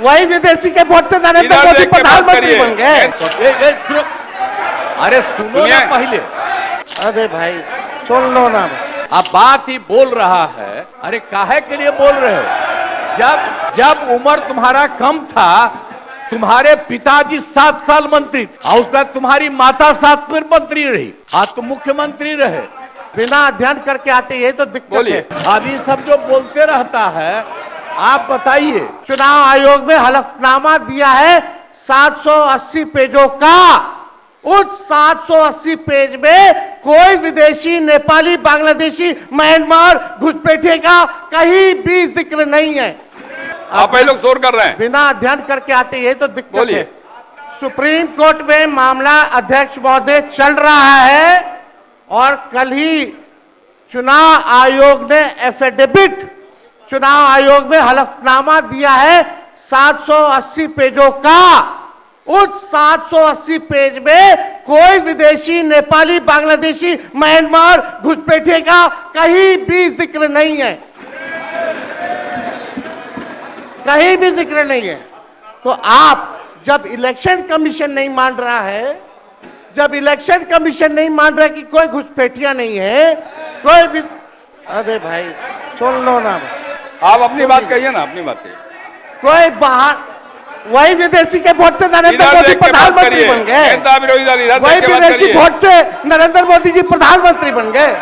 वही विदेशी के वोट से नरेंद्र मोदी प्रधानमंत्री बन गए। अरे सुनो ना पहले। अरे भाई सुन लो ना। अब बात ही बोल रहा है। अरे काहे के लिए बोल रहे हो? जब उम्र तुम्हारा कम था, तुम्हारे पिताजी 7 साल मंत्री थे और उसके बाद तुम्हारी माता 7 फिर मंत्री रही, आज तुम मुख्यमंत्री रहे। बिना अध्ययन करके आते ये तो दिक्कत है। अभी सब जो बोलते रहता है, आप बताइए। चुनाव आयोग में हलफनामा दिया है 780 पेजों का। उस 780 पेज में कोई विदेशी, नेपाली, बांग्लादेशी, म्यांमार, घुसपैठे का कहीं भी जिक्र नहीं है। आप ये लोग शोर कर रहे हैं। बिना अध्ययन करके आते ये तो दिक्कत है। सुप्रीम कोर्ट में मामला अध्यक्ष महोदय चल रहा है और कल ही चुनाव आयोग ने एफिडेविट, चुनाव आयोग में हलफनामा दिया है 780 पेजों का। उस 780 पेज में कोई विदेशी, नेपाली, बांग्लादेशी, म्यांमार, घुसपैठे का कहीं भी जिक्र नहीं है, कहीं भी जिक्र नहीं है। तो आप जब इलेक्शन कमीशन नहीं मान रहा है, जब इलेक्शन कमीशन नहीं मान रहा कि कोई घुसपैठिया नहीं है, कोई भी, अरे भाई सुन लो ना। आप अपनी बात कहिए ना, अपनी बात कहिए। कोई बाहर, वही विदेशी के वोट से नरेंद्र मोदी प्रधानमंत्री बन गए। वही विदेशी वोट से नरेंद्र मोदी जी प्रधानमंत्री बन गए।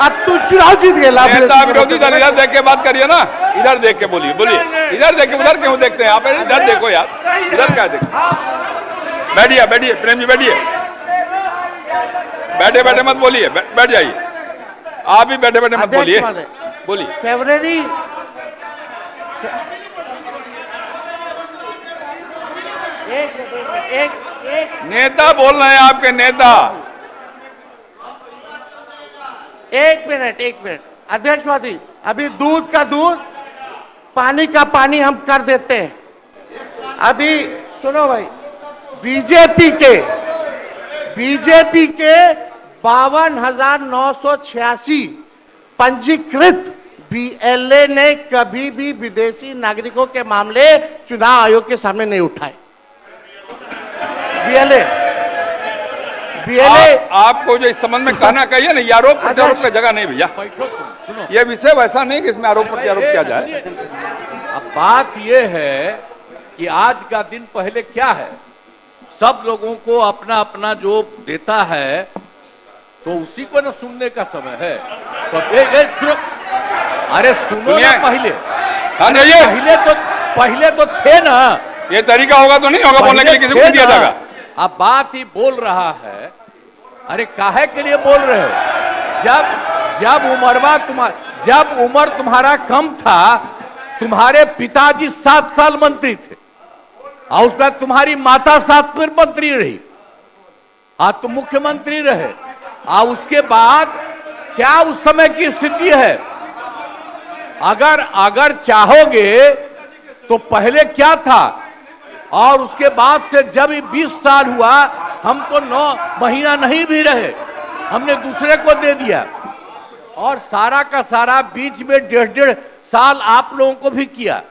अब तू चुनाव जीत गए। नेता विरोधी दल इधर देख के बात करिए ना, इधर देख के बोलिए, बोलिए। इधर देख के, उधर क्यों देखते हैं आप? इधर देखो यार, इधर क्या देखो। बैठिए, बैठिए प्रेम जी, बैठिए। बैठे बैठे मत बोलिए, बैठ जाइए। आप भी बैठे बैठे मत बोलिए, बोलिए। फरवरी एक नेता बोल रहे हैं, आपके नेता। एक मिनट अध्यक्ष महोदय, अभी दूध का दूध, पानी का पानी हम कर देते हैं। अभी सुनो भाई, बीजेपी के 52,986 पंजीकृत बीएलए ने कभी भी विदेशी नागरिकों के मामले चुनाव आयोग के सामने नहीं उठाए। बीएलए आपको जो इस संबंध में कहना कहिए ना, ये आरोप प्रत्यारोप का जगह नहीं भैया। ये विषय वैसा नहीं कि इसमें आरोप प्रत्यारोप किया जाए। अब बात ये है कि आज का दिन पहले क्या है, सब लोगों को अपना अपना जो देता है तो उसी को ना सुनने का समय है। तो अरे सुनो ना पहले। पहले तो थे ना। ये तरीका होगा तो नहीं होगा बोलने के लिए, किसी को दिया जाएगा। अब बात ही बोल रहा है। अरे काहे के लिए बोल रहे हो? जब उम्र तुम्हारा कम था, तुम्हारे पिताजी 7 साल मंत्री थे और उसके बाद तुम्हारी माता 7 फिर मंत्री रही, आज तुम मुख्यमंत्री रहे। और उसके बाद क्या उस समय की स्थिति है? अगर चाहोगे तो पहले क्या था और उसके बाद से जब 20 साल हुआ, हम तो 9 महीना नहीं भी रहे, हमने दूसरे को दे दिया। और सारा का सारा बीच में 1.5 साल आप लोगों को भी किया,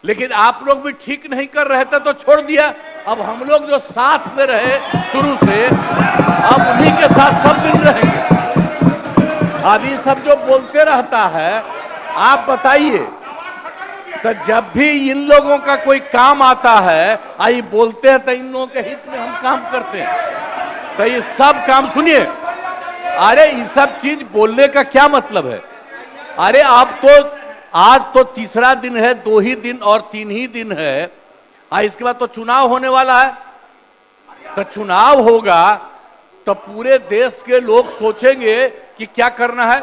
लेकिन आप लोग भी ठीक नहीं कर रहे थे तो छोड़ दिया। अब हम लोग जो साथ में रहे शुरू से, अब उन्हीं के साथ सब दिन रहेंगे। अभी सब जो बोलते रहता है, आप बताइए। तो जब भी इन लोगों का कोई काम आता है, आई बोलते हैं तो इन लोगों के हित में हम काम करते हैं। तो ये सब काम सुनिए। अरे ये सब चीज बोलने का क्या मतलब है? अरे आप तो आज तो तीसरा दिन है, 2 ही दिन और 3 ही दिन है, इसके बाद तो चुनाव होने वाला है। तो चुनाव होगा तो पूरे देश के लोग सोचेंगे कि क्या करना है।